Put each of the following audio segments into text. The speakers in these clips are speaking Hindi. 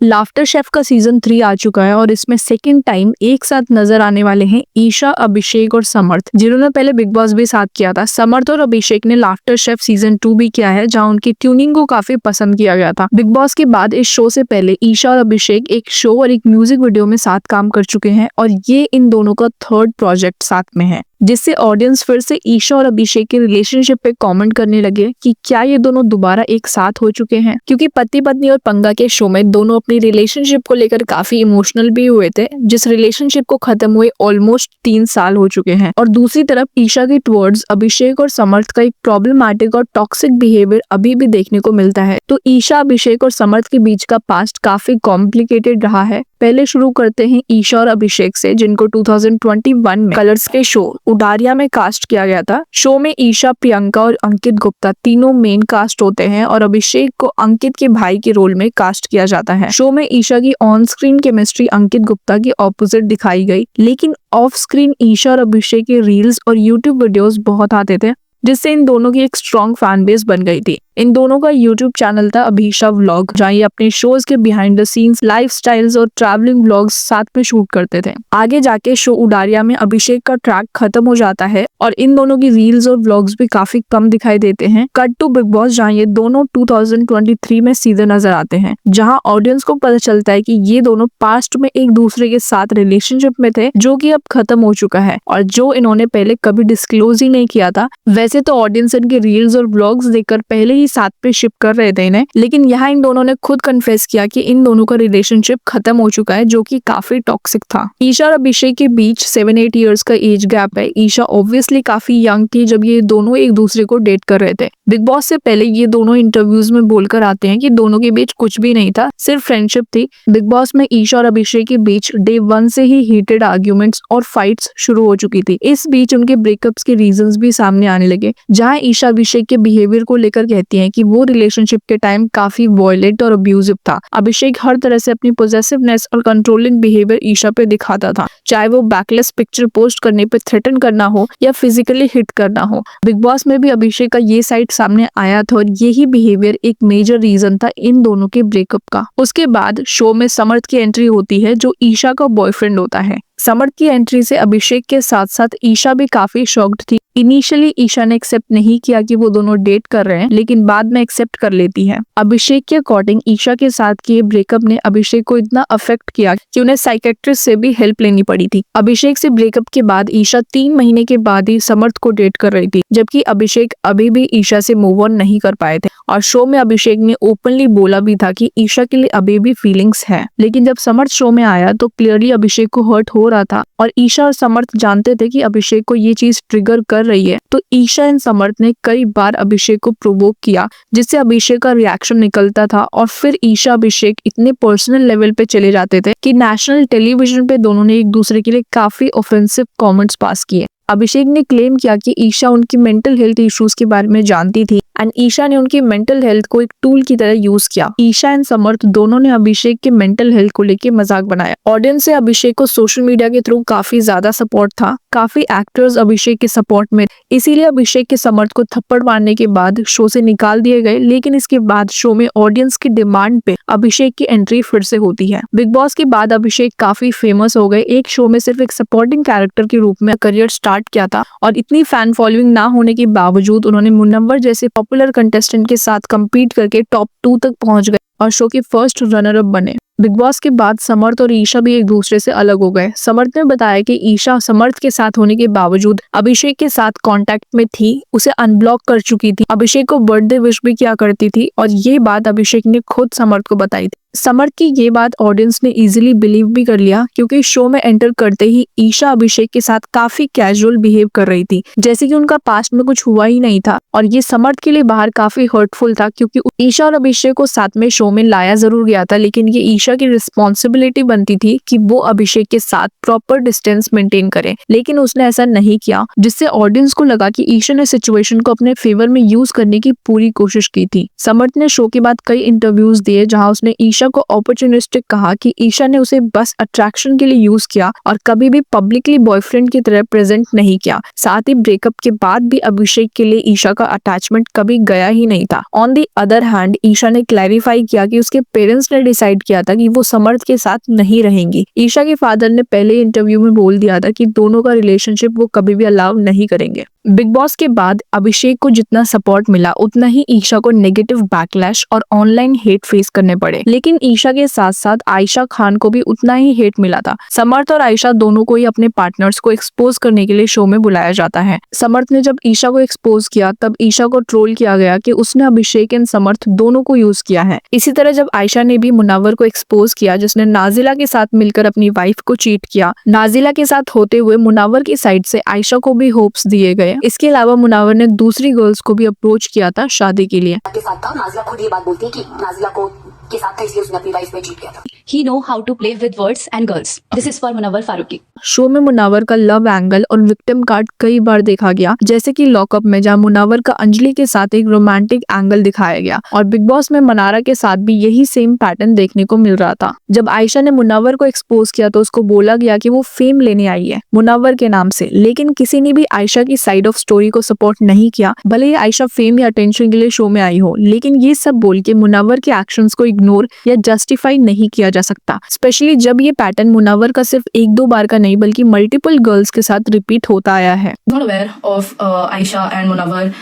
लाफ्टर शेफ का सीजन 3 आ चुका है और इसमें सेकंड टाइम एक साथ नजर आने वाले हैं ईशा, अभिषेक और समर्थ, जिन्होंने पहले बिग बॉस भी साथ किया था। समर्थ और अभिषेक ने लाफ्टर शेफ सीजन 2 भी किया है, जहां उनकी ट्यूनिंग को काफी पसंद किया गया था। बिग बॉस के बाद इस शो से पहले ईशा और अभिषेक एक शो और एक म्यूजिक वीडियो में साथ काम कर चुके हैं और ये इन दोनों का थर्ड प्रोजेक्ट साथ में है, जिससे ऑडियंस फिर से ईशा और अभिषेक के रिलेशनशिप पे कमेंट करने लगे कि क्या ये दोनों दोबारा एक साथ हो चुके हैं, क्योंकि पति पत्नी और पंगा के शो में दोनों अपनी रिलेशनशिप को लेकर काफी इमोशनल भी हुए थे, जिस रिलेशनशिप को खत्म हुए ऑलमोस्ट 3 साल हो चुके हैं। और दूसरी तरफ ईशा के टुवर्ड्स अभिषेक और समर्थ का एक प्रॉब्लमैटिक और टॉक्सिक बिहेवियर अभी भी देखने को मिलता है। तो ईशा, अभिषेक और समर्थ के बीच का पास्ट काफी कॉम्प्लिकेटेड रहा है। पहले शुरू करते हैं ईशा और अभिषेक से, जिनको 2021 में कलर्स के शो उडारिया में कास्ट किया गया था। शो में ईशा, प्रियंका और अंकित गुप्ता तीनों मेन कास्ट होते हैं और अभिषेक को अंकित के भाई के रोल में कास्ट किया जाता है। शो में ईशा की ऑन स्क्रीन केमिस्ट्री अंकित गुप्ता की ऑपोजिट दिखाई गई, लेकिन ऑफ स्क्रीन ईशा और अभिषेक के रील्स और यूट्यूब वीडियोस बहुत आते थे, जिससे इन दोनों की एक स्ट्रॉन्ग फैन बेस बन गई थी। इन दोनों का यूट्यूब चैनल था अभिषा व्लॉग, जहाँ ये अपने शोज के behind the scenes life styles और ट्रैवलिंग व्लॉग्स साथ में शूट करते थे। आगे जाके शो उडारिया में अभिषेक का ट्रैक खत्म हो जाता है और इन दोनों की रील्स और व्लॉग्स भी काफी कम दिखाई देते हैं। कट टू बिग बॉस, जहाँ ये दोनों 2023 में सीधे नजर आते हैं, जहाँ ऑडियंस को पता चलता है कि ये दोनों पास्ट में एक दूसरे के साथ रिलेशनशिप में थे, जो कि अब खत्म हो चुका है और जो इन्होंने पहले कभी डिस्क्लोज ही नहीं किया था। वैसे तो ऑडियंस इनके रील्स और व्लॉग्स देखकर पहले ही साथ पे शिप कर रहे थे इन्हें, लेकिन यहाँ इन दोनों ने खुद कन्फेस किया कि इन दोनों का रिलेशनशिप खत्म हो चुका है, जो कि काफी टॉक्सिक था। ईशा और अभिषेक के बीच 7-8 इयर्स का एज गैप है। ईशा ऑब्वियसली काफी यंग थी जब ये दोनों एक दूसरे को डेट कर रहे थे। बिग बॉस से पहले ये दोनों इंटरव्यूज में बोलकर आते हैं कि दोनों के बीच कुछ भी नहीं था, सिर्फ फ्रेंडशिप थी। बिग बॉस में ईशा और अभिषेक के बीच डे 1 से ही हीटेड आर्ग्यूमेंट्स और फाइट्स शुरू हो चुकी थी। इस बीच उनके ब्रेकअप्स के रीजंस भी सामने आने लगे, जहाँ ईशा अभिषेक के बिहेवियर को लेकर कहती है कि वो रिलेशनशिप के टाइम काफी वॉयलेंट और अब्यूजिव था। अभिषेक हर तरह से अपनी पोजेसिवनेस और कंट्रोलिंग बिहेवियर ईशा पे दिखाता था, चाहे वो बैकलेस पिक्चर पोस्ट करने पे थ्रेटन करना हो या फिजिकली हिट करना हो। बिग बॉस में भी अभिषेक का ये साइड सामने आया था और यही बिहेवियर एक मेजर रीजन था इन दोनों के ब्रेकअप का। उसके बाद शो में समर्थ की एंट्री होती है, जो ईशा का बॉयफ्रेंड होता है। समर्थ की एंट्री से अभिषेक के साथ साथ ईशा भी काफी शॉक्ड थी। इनिशियली ईशा ने एक्सेप्ट नहीं किया कि वो दोनों डेट कर रहे हैं, लेकिन बाद में एक्सेप्ट कर लेती है। अभिषेक के अकॉर्डिंग ईशा के साथ किए ब्रेकअप ने अभिषेक को इतना अफेक्ट किया कि उन्हें साइकेट्रिस्ट से भी हेल्प लेनी पड़ी थी। अभिषेक से ब्रेकअप के बाद ईशा 3 महीने के बाद ही समर्थ को डेट कर रही थी, जबकि अभिषेक अभी भी ईशा से मूव ऑन नहीं कर पाए थे। और शो में अभिषेक ने ओपनली बोला भी था कि ईशा के लिए अभी भी फीलिंग्स है, लेकिन जब समर्थ शो में आया तो क्लियरली अभिषेक को हर्ट हो रहा था और ईशा और समर्थ जानते थे कि अभिषेक को ये चीज ट्रिगर कर रही है। तो ईशा एंड समर्थ ने कई बार अभिषेक को प्रोवोक किया, जिससे अभिषेक का रिएक्शन निकलता था और फिर ईशा अभिषेक इतने पर्सनल लेवल पे चले जाते थे कि नेशनल टेलीविजन पे दोनों ने एक दूसरे के लिए काफी ऑफेंसिव कमेंट्स पास किए। अभिषेक ने क्लेम किया कि ईशा उनकी मेंटल हेल्थ इश्यूज के बारे में जानती थी एंड ईशा ने उनकी मेंटल हेल्थ को एक टूल की तरह यूज किया। ईशा एंड समर्थ दोनों ने अभिषेक के मेंटल हेल्थ को लेकर मजाक बनाया। ऑडियंस से अभिषेक को सोशल मीडिया के थ्रू काफी ज्यादा सपोर्ट था। काफी एक्टर्स अभिषेक के सपोर्ट में, इसीलिए अभिषेक के समर्थ को थप्पड़ मारने के बाद शो से निकाल दिए गए। लेकिन इसके बाद शो में ऑडियंस की डिमांड पे अभिषेक की एंट्री फिर से होती है। बिग बॉस के बाद अभिषेक काफी फेमस हो गए। एक शो में सिर्फ एक सपोर्टिंग कैरेक्टर के रूप में करियर स्टार्ट किया था और इतनी फैन फॉलोइंग ना होने के बावजूद उन्होंने मुनव्वर जैसे पॉपुलर कंटेस्टेंट के साथ कम्पीट करके टॉप 2 तक पहुंच गए और शो के फर्स्ट रनर अप बने। बिग बॉस के बाद समर्थ और ईशा भी एक दूसरे से अलग हो गए। समर्थ ने बताया कि ईशा समर्थ के साथ होने के बावजूद अभिषेक के साथ कांटेक्ट में थी, उसे अनब्लॉक कर चुकी थी, अभिषेक को बर्थडे विश भी किया करती थी और ये बात अभिषेक ने खुद समर्थ को बताई थी। समर्थ की ये बात ऑडियंस ने इजीली बिलीव भी कर लिया, क्योंकि शो में एंटर करते ही ईशा अभिषेक के साथ काफी कैजुअल बिहेव कर रही थी, जैसे कि उनका पास्ट में कुछ हुआ ही नहीं था। और ये समर्थ के लिए बाहर काफी हर्टफुल था, क्योंकि ईशा और अभिषेक को साथ में शो में लाया जरूर गया था, लेकिन ये ईशा की रिस्पॉन्सिबिलिटी बनती थी कि वो अभिषेक के साथ प्रॉपर डिस्टेंस मेंटेन करे, लेकिन उसने ऐसा नहीं किया, जिससे ऑडियंस को लगा कि ईशा ने सिचुएशन को अपने फेवर में यूज करने की पूरी कोशिश की थी। समर्थ ने शो के बाद कई इंटरव्यूज दिए, जहाँ उसने ईशा ईशा को अपॉर्चुनिस्टिक कहा कि ईशा ने उसे बस अट्रैक्शन के लिए यूज किया और कभी भी पब्लिकली बॉयफ्रेंड की तरह प्रेजेंट नहीं किया। साथ ही ब्रेकअप के बाद भी अभिषेक के लिए ईशा का अटैचमेंट कभी गया ही नहीं था। On the other hand Isha ने क्लैरिफाई किया कि उसके पेरेंट्स ने डिसाइड किया था कि वो समर्थ के साथ नहीं रहेंगी। ईशा के फादर ने पहले इंटरव्यू में बोल दिया था कि दोनों का रिलेशनशिप वो कभी भी अलाउ नहीं करेंगे। बिग बॉस के बाद अभिषेक को जितना सपोर्ट मिला उतना ही ईशा को नेगेटिव बैकलैश और ऑनलाइन हेट फेस करने पड़े, लेकिन ईशा के साथ साथ आयशा खान को भी उतना ही हेट मिला था। समर्थ और आयशा दोनों को ही अपने पार्टनर्स को एक्सपोज करने के लिए शो में बुलाया जाता है। समर्थ ने जब ईशा को एक्सपोज किया तब ईशा को ट्रोल किया गया कि उसने अभिषेक एंड समर्थ दोनों को यूज किया है। इसी तरह जब आयशा ने भी मुनव्वर को एक्सपोज किया जिसने नाजिला के साथ मिलकर अपनी वाइफ को चीट किया, नाजिला के साथ होते हुए मुनव्वर की साइड से आयशा को भी होप्स दिए गए। इसके अलावा मुनव्वर ने दूसरी गर्ल्स को भी अप्रोच किया था शादी के लिए। के साथ था, नाजिला खुद ये बात बोलती है कि नाजिला को के साथ था इसलिए उसने अपनी वाइफ पे चीट किया था। He know how to play with words and girls. This is for Munawwar Faruqi. Show में मुनव्वर का लव एंगल और विक्टिम कार्ड कई बार देखा गया, जैसे कि लॉकअप में जहां मुनव्वर का अंजलि के साथ एक रोमांटिक एंगल दिखाया गया और बिग बॉस में मनारा के साथ भी यही सेम पैटर्न देखने को मिल रहा था। जब आयशा ने मुनव्वर को एक्सपोज किया तो उसको बोला गया कि वो फेम लेने आई है मुनव्वर के नाम से, लेकिन किसी ने भी आयशा की साइड ऑफ स्टोरी को सपोर्ट नहीं किया। भले ही आयशा फेम या अटेंशन के लिए शो में आई हो, लेकिन ये सब बोल के मुनव्वर के एक्शंस को इग्नोर या जस्टिफाई नहीं किया जा सकता, स्पेशली जब ये पैटर्न मुनव्वर का सिर्फ एक दो बार का नहीं बल्कि मल्टीपल गर्ल्स के साथ रिपीट होता आया है। Not aware of Aisha and Munawwar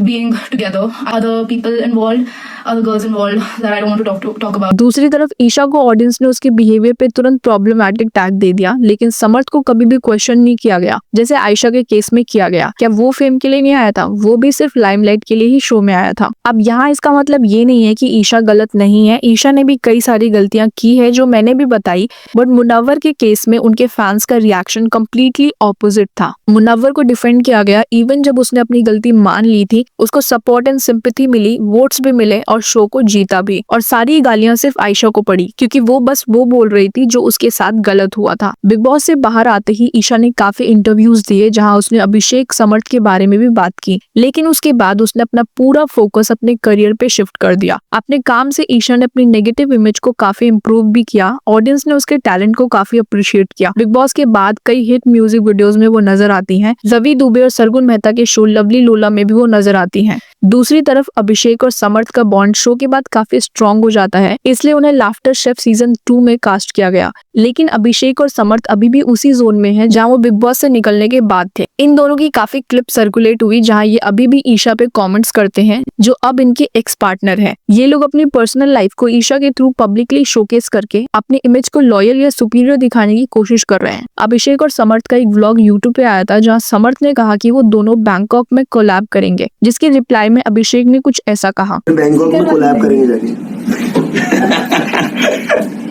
being together. Other people involved, other girls involved that I don't want to talk about. दूसरी तरफ ईशा को ऑडियंस ने उसके बिहेवियर पे तुरंत प्रॉब्लमैटिक टैग दे दिया, लेकिन समर्थ को कभी भी क्वेश्चन नहीं किया गया जैसे आयशा के केस में किया गया। क्या वो फेम के लिए नहीं आया था? वो भी सिर्फ लाइमलाइट के लिए ही शो में आया था। अब यहाँ इसका मतलब ये नहीं है कि ईशा गलत नहीं है। ईशा ने भी कई सारी गलतियां की है जो मैंने भी बताई, बट मुनव्वर के केस में उनके फैंस का रिएक्शन कम्प्लीटली ऑपोजिट था। मुनव्वर को डिफेंड किया गया, इवन जब उसने अपनी गलती मान ली थी उसको सपोर्ट एंड सिंपैथी मिली, वोट्स भी मिले और शो को जीता भी। और सारी गालियां सिर्फ आयशा को पड़ी क्योंकि वो बस वो बोल रही थी जो उसके साथ गलत हुआ था। बिग बॉस से बाहर आते ही ईशा ने काफी इंटरव्यूज दिए जहां उसने अभिषेक समर्थ के बारे में भी बात की, लेकिन उसके बाद उसने अपना पूरा फोकस अपने करियर पे शिफ्ट कर दिया। अपने काम से ईशा ने अपनी नेगेटिव इमेज को काफी इम्प्रूव भी किया। ऑडियंस ने उसके टैलेंट को काफी अप्रिशिएट किया। बिग बॉस के बाद कई हिट म्यूजिक वीडियोस में वो नजर आती हैं। रवि दुबे और सरगुन मेहता के शो लवली लोला में भी वो नजर आती हैं। दूसरी तरफ अभिषेक और समर्थ का बॉन्ड शो के बाद काफी स्ट्रॉन्ग हो जाता है, इसलिए उन्हें लाफ्टर शेफ सीजन 2 में कास्ट किया गया। लेकिन अभिषेक और समर्थ अभी भी उसी जोन में हैं जहां वो बिग बॉस से निकलने के बाद थे। इन दोनों की काफी क्लिप सर्कुलेट हुई जहां ये अभी भी ईशा पे कमेंट्स करते हैं जो अब इनके एक्स पार्टनर है। ये लोग अपनी पर्सनल लाइफ को ईशा के थ्रू पब्लिकली शोकेस करके अपनी इमेज को लॉयल या सुपीरियर दिखाने की कोशिश कर रहे हैं। अभिषेक और समर्थ का एक व्लॉग यूट्यूब पे आया था जहाँ समर्थ ने कहा कि वो दोनों बैंकॉक में कोलैब करेंगे, जिसके रिप्लाई में अभिषेक ने कुछ ऐसा कहा, बैंकॉक में कोलैब करेंगे जाके।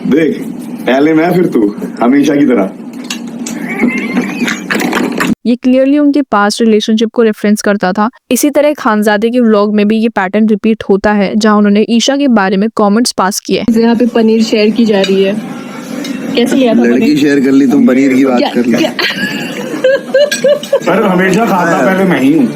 देख पहले मैं फिर तू, हमेशा की तरह। ये क्लियरली उनके पास्ट रिलेशनशिप को रेफरेंस करता था। इसी तरह खानजादे के व्लॉग में भी ये पैटर्न रिपीट होता है जहां उन्होंने ईशा के बारे में कमेंट्स पास किए। यहाँ पे पनीर शेयर की जा रही है, कैसे लिया था लड़की शेयर कर ली, तुम पनीर की बात कर ली। पर हमेशा खाता पहले मैं ही हूँ।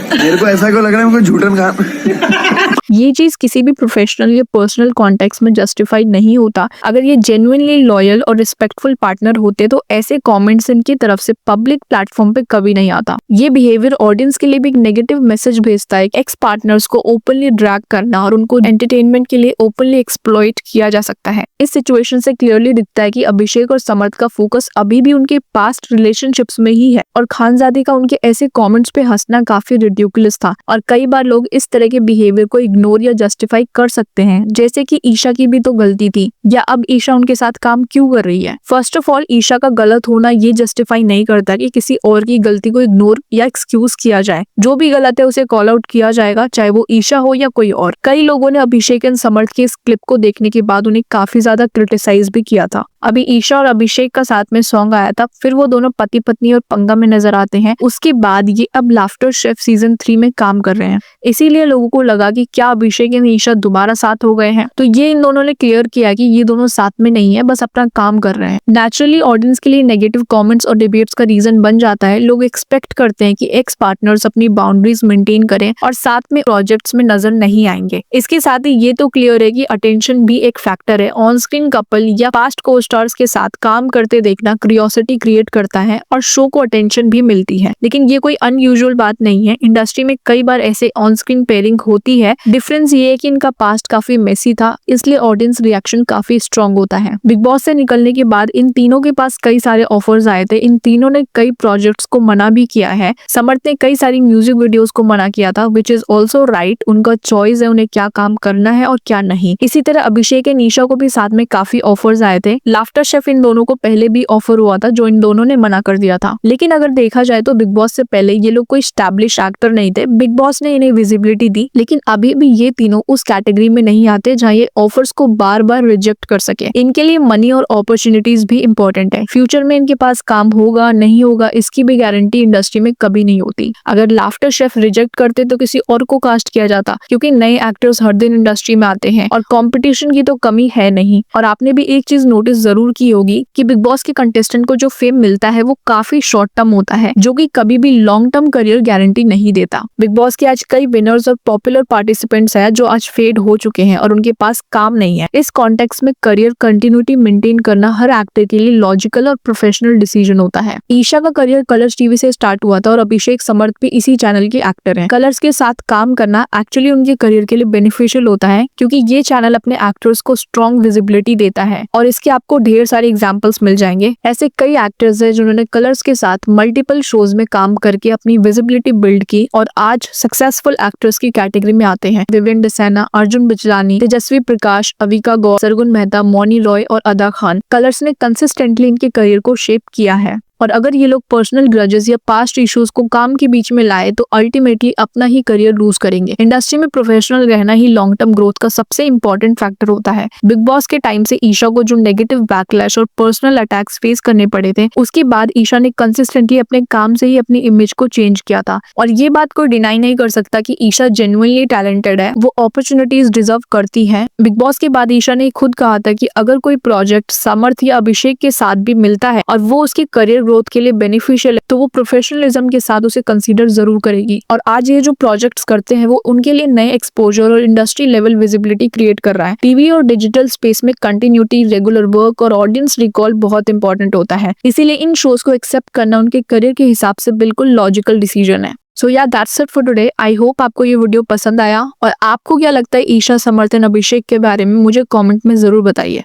मेरे को ऐसा क्यों लग रहा है मैं कोई झूठन खा। ये चीज किसी भी प्रोफेशनल या पर्सनल कॉन्टेक्स्ट में जस्टिफाइड नहीं होता। अगर ये जेन्युइनली लॉयल और रिस्पेक्टफुल पार्टनर होते तो ऐसे कमेंट्स इनकी तरफ से पब्लिक प्लेटफॉर्म पे कभी नहीं आता। ये बिहेवियर ऑडियंस के लिए भी एक नेगेटिव मैसेज भेजता है। एक्स पार्टनर्स को ओपनली ड्रैग करना और उनको एंटरटेनमेंट के लिए ओपनली एक्सप्लॉइट किया जा सकता है। इस सिचुएशन से क्लियरली दिखता है कि अभिषेक और समर्थ का फोकस अभी भी उनके पास्ट रिलेशनशिप्स में ही है और खानजादे का उनके ऐसे कमेंट्स पे हंसना काफी रिडिकुलस था। और कई बार लोग इस तरह के बिहेवियर को इग्नोर या जस्टिफाई कर सकते हैं, जैसे कि ईशा की भी तो गलती थी, या अब ईशा उनके साथ काम क्यों कर रही है। फर्स्ट ऑफ ऑल ईशा का गलत होना ये जस्टिफाई नहीं करता कि किसी और की गलती को इग्नोर या एक्सक्यूज किया जाए। जो भी गलत है उसे कॉल आउट किया जाएगा, चाहे वो ईशा हो या कोई और। कई लोगों ने अभिषेक एंड समर्थ की इस क्लिप को देखने के बाद उन्हें काफी ज्यादा क्रिटिसाइज भी किया था। अभी ईशा और अभिषेक का साथ में सॉन्ग आया था, फिर वो दोनों पति पत्नी और पंगा में नजर आते हैं। उसके बाद ये अब लाफ्टर शेफ सीजन 3 में काम कर रहे हैं, इसीलिए लोगों को लगा कि क्या अभिषेक और ईशा दोबारा साथ हो गए हैं। तो ये इन दोनों ने क्लियर किया कि ये दोनों साथ में नहीं है, बस अपना काम कर रहे हैं। नेचुरली ऑडियंस के लिए नेगेटिव कमेंट्स और डिबेट्स का रीजन बन जाता है। लोग एक्सपेक्ट करते हैं कि एक्स पार्टनर्स अपनी बाउंड्रीज मेंटेन करें और साथ में प्रोजेक्ट्स में नजर नहीं आएंगे। इसके साथ ही ये तो क्लियर है कि अटेंशन भी एक फैक्टर है। ऑन स्क्रीन कपल या पास्ट को स्टार्स के साथ काम करते देखना क्यूरियोसिटी क्रिएट करता है और शो को अटेंशन भी मिलती है। लेकिन ये कोई अनयूजुअल बात नहीं है, इंडस्ट्री में कई बार ऐसे ऑन स्क्रीन पेयरिंग होती है। डिफरेंस ये है कि इनका पास्ट काफी मेसी था, इसलिए ऑडियंस रिएक्शन काफी स्ट्रॉन्ग होता है। बिग बॉस से निकलने के बाद इन तीनों के पास कई सारे ऑफर्स आए थे। इन तीनों ने कई प्रोजेक्ट्स को मना भी किया है। समर्थ ने कई सारी म्यूजिक वीडियोस को मना किया था, विच इज ऑल्सो राइट। उनका चॉइस है उन्हें क्या काम करना है और क्या नहीं। इसी तरह अभिषेक और निशा को भी साथ में काफी ऑफर्स आए थे। लाफ्टर शेफ इन दोनों को पहले भी ऑफर हुआ था, जो इन दोनों ने मना कर दिया था। लेकिन अगर देखा जाए तो बिग बॉस से पहले ये लोग कोई स्टैब्लिश एक्टर नहीं थे। बिग बॉस ने इन्हें विजिबिलिटी दी, लेकिन अभी भी ये तीनों उस कैटेगरी में नहीं आते जहाँ ये ऑफर्स को बार बार रिजेक्ट कर सके। इनके लिए मनी और अपॉर्चुनिटीज भी इंपॉर्टेंट है। फ्यूचर में इनके पास काम होगा नहीं होगा इसकी भी गारंटी इंडस्ट्री में कभी नहीं होती। अगर लाफ्टर शेफ रिजेक्ट करते तो किसी और को कास्ट किया जाता, क्योंकि नए एक्टर्स हर दिन इंडस्ट्री में आते हैं और कंपटीशन की तो कमी है नहीं। और आपने भी एक चीज नोटिस जरूर की होगी कि बिग बॉस के कंटेस्टेंट को जो फेम मिलता है वो काफी शॉर्ट टर्म होता है, जो कि कभी भी लॉन्ग टर्म करियर गारंटी नहीं देता। बिग बॉस के आज कई विनर्स और पॉपुलर पार्टिसिपेंट्स हैं जो आज फेड हो चुके हैं और उनके पास काम नहीं है। इस कॉन्टेक्स्ट में करियर कंटिन्यूटी मेंटेन करना हर एक्टर के लिए लॉजिकल और प्रोफेशनल डिसीजन होता है। ईशा का करियर कलर्स टीवी से स्टार्ट हुआ था और अभिषेक समर्थ भी इसी चैनल के एक्टर हैं। कलर्स के साथ काम करना एक्चुअली उनके करियर के लिए बेनिफिशियल होता है, क्योंकि ये चैनल अपने एक्टर्स को स्ट्रॉन्ग विजिबिलिटी देता है और इसके आपको ढेर सारे एग्जांपल्स मिल जाएंगे। ऐसे कई एक्टर्स हैं जिन्होंने कलर्स के साथ मल्टीपल शोज में काम करके अपनी विजिबिलिटी बिल्ड की और आज सक्सेसफुल एक्टर्स की कैटेगरी में आते हैं। विवेन डिसेना, अर्जुन बिचलानी, तेजस्वी प्रकाश, अविका गौर, सरगुन मेहता, मौनी रॉय और अदा खान। कलर्स ने कंसिस्टेंटली इनके करियर को शेप किया है और अगर ये लोग पर्सनल ग्रजेस या पास्ट इश्यूज को काम के बीच में लाए तो अल्टीमेटली अपना ही करियर लूज करेंगे। इंडस्ट्री में प्रोफेशनल रहना ही लॉन्ग टर्म ग्रोथ का सबसे इंपॉर्टेंट फैक्टर होता है। बिग बॉस के टाइम से ईशा को जो नेगेटिव बैकलैश और पर्सनल अटैक्स फेस करने पड़े थे, उसके बाद ईशा ने कंसिस्टेंटली अपने काम से ही अपनी इमेज को चेंज किया था। और ये बात कोई डिनाई नहीं कर सकता कि ईशा जेन्युइनली टैलेंटेड है, वो अपॉर्चुनिटीज डिजर्व करती है। बिग बॉस के बाद ईशा ने खुद कहा था कि अगर कोई प्रोजेक्ट समर्थ या अभिषेक के साथ भी मिलता है और वो उसके करियर ग्रोथ के लिए बेनिफिशियल है तो वो प्रोफेशनलिज्म के साथ उसे कंसीडर जरूर करेगी। और आज ये जो प्रोजेक्ट्स करते हैं वो उनके लिए नए एक्सपोजर और इंडस्ट्री लेवल विजिबिलिटी क्रिएट कर रहा है। टीवी और डिजिटल स्पेस में कंटिन्यूटी, रेगुलर वर्क और ऑडियंस रिकॉल बहुत इंपॉर्टेंट होता है, इसीलिए इन शोज को एक्सेप्ट करना उनके करियर के हिसाब से बिल्कुल लॉजिकल डिसीजन है। सो या that's it for today. I hope आपको ये वीडियो पसंद आया और आपको क्या लगता है ईशा, समर्थ एंड अभिषेक के बारे में मुझे कमेंट में जरूर बताइए।